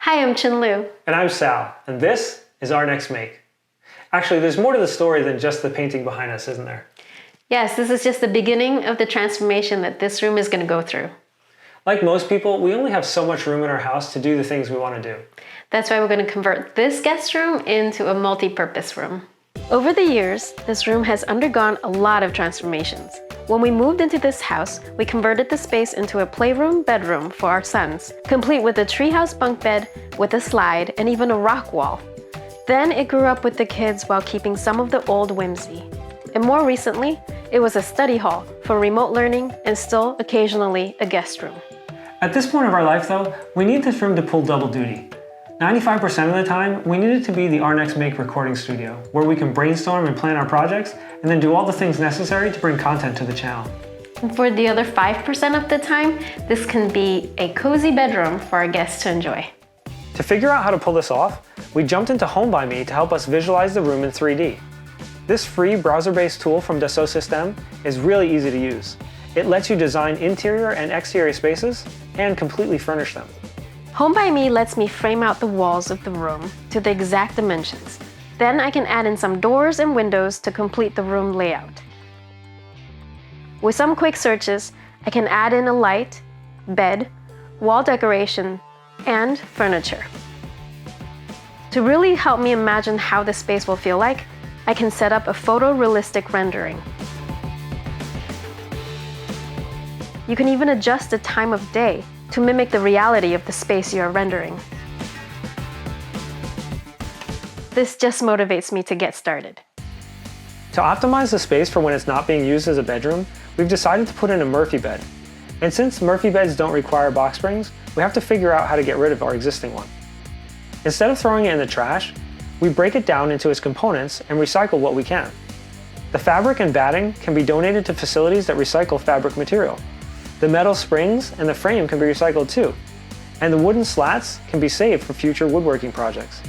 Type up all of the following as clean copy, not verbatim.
Hi, I'm Chin Lu. And I'm Sal, and this is our next make. Actually, there's more to the story than just the painting behind us, isn't there? Yes, this is just the beginning of the transformation that this room is going to go through. Like most people, we only have so much room in our house to do the things we want to do. That's why we're going to convert this guest room into a multi-purpose room. Over the years, this room has undergone a lot of transformations. When we moved into this house, we converted the space into a playroom bedroom for our sons, complete with a treehouse bunk bed with a slide and even a rock wall. Then it grew up with the kids while keeping some of the old whimsy. And more recently, it was a study hall for remote learning and still occasionally a guest room. At this point of our life though, we need this room to pull double duty. 95% of the time, we need it to be the Our Next Make recording studio, where we can brainstorm and plan our projects, and then do all the things necessary to bring content to the channel. And for the other 5% of the time, this can be a cozy bedroom for our guests to enjoy. To figure out how to pull this off, we jumped into HomeByMe to help us visualize the room in 3D. This free browser-based tool from Dassault Systèmes is really easy to use. It lets you design interior and exterior spaces and completely furnish them. HomeByMe lets me frame out the walls of the room to the exact dimensions. Then I can add in some doors and windows to complete the room layout. With some quick searches, I can add in a light, bed, wall decoration, and furniture. To really help me imagine how the space will feel like, I can set up a photorealistic rendering. You can even adjust the time of day to mimic the reality of the space you are rendering. This just motivates me to get started. To optimize the space for when it's not being used as a bedroom, we've decided to put in a Murphy bed. And since Murphy beds don't require box springs, we have to figure out how to get rid of our existing one. Instead of throwing it in the trash, we break it down into its components and recycle what we can. The fabric and batting can be donated to facilities that recycle fabric material. The metal springs and the frame can be recycled too. And the wooden slats can be saved for future woodworking projects.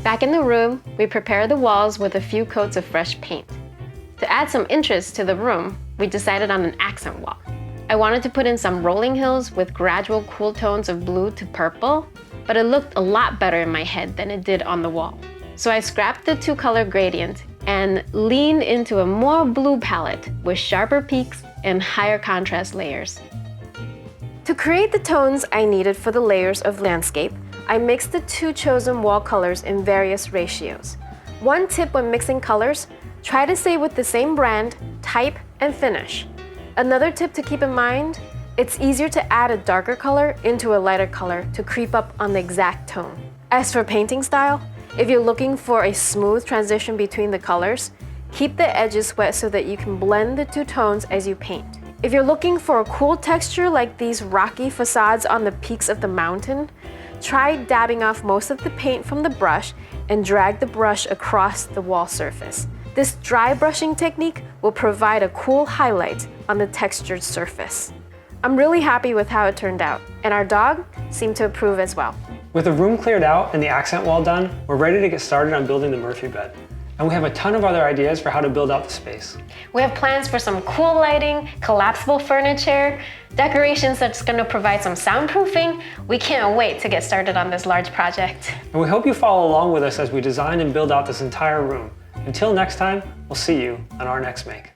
Back in the room, we prepare the walls with a few coats of fresh paint. To add some interest to the room, we decided on an accent wall. I wanted to put in some rolling hills with gradual cool tones of blue to purple, but it looked a lot better in my head than it did on the wall. So I scrapped the two-color gradient and leaned into a more blue palette with sharper peaks and higher contrast layers. To create the tones I needed for the layers of landscape, I mixed the two chosen wall colors in various ratios. One tip when mixing colors, try to stay with the same brand, type, and finish. Another tip to keep in mind, it's easier to add a darker color into a lighter color to creep up on the exact tone. As for painting style, if you're looking for a smooth transition between the colors, keep the edges wet so that you can blend the two tones as you paint. If you're looking for a cool texture like these rocky facades on the peaks of the mountain, try dabbing off most of the paint from the brush and drag the brush across the wall surface. This dry brushing technique will provide a cool highlight on the textured surface. I'm really happy with how it turned out, and our dog seemed to approve as well. With the room cleared out and the accent wall done, we're ready to get started on building the Murphy bed. And we have a ton of other ideas for how to build out the space. We have plans for some cool lighting, collapsible furniture, decorations that's going to provide some soundproofing. We can't wait to get started on this large project. And we hope you follow along with us as we design and build out this entire room. Until next time, we'll see you on our next make.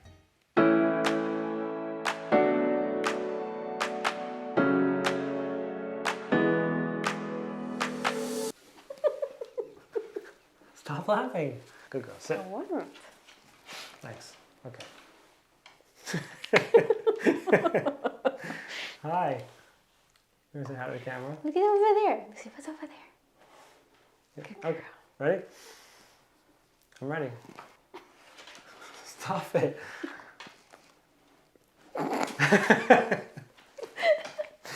Stop laughing. Good girl. Sit. I wouldn't. Nice. Okay. Hi. You want to say hi to the camera? Look at over there. See what's over there. Yeah. Okay. Ready? I'm ready. Stop it.